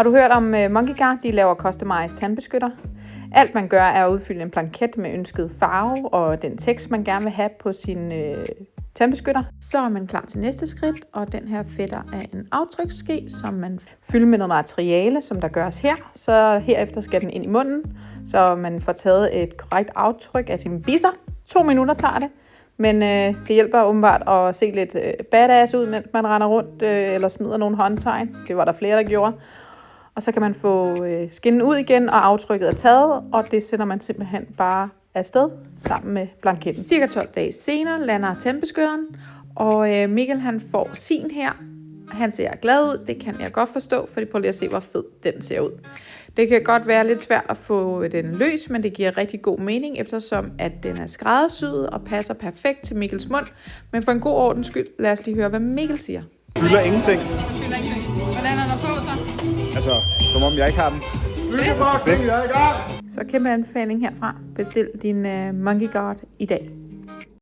Har du hørt om Monkey Guard? De laver customized tandbeskytter. Alt man gør er at udfylde en blanket med ønsket farve og den tekst, man gerne vil have på sin tandbeskytter. Så er man klar til næste skridt, og den her fætter er en aftryksske, som man fylder med noget materiale, som der gøres her. Så herefter skal den ind i munden, så man får taget et korrekt aftryk af sine bisser. 2 minutter tager det, men det hjælper åbenbart at se lidt badass ud, mens man render rundt eller smider nogle håndtegn. Det var der flere, der gjorde. Og så kan man få skinnen ud igen, og aftrykket er taget, og det sender man simpelthen bare afsted sammen med blanketten. Cirka 12 dage senere lander tandbeskytteren, og Mikkel han får sin her. Han ser glad ud, det kan jeg godt forstå, for prøv lige at se, hvor fed den ser ud. Det kan godt være lidt svært at få den løs, men det giver rigtig god mening, eftersom at den er skræddersyet og passer perfekt til Mikkels mund. Men for en god ordens skyld, lad os lige høre, hvad Mikkel siger. Fylder ingenting. Fylder ingenting. Hvordan er der på så? Altså, som om jeg ikke har dem. Så kæmpe anbefaling herfra. Bestil din Monkey Guard i dag.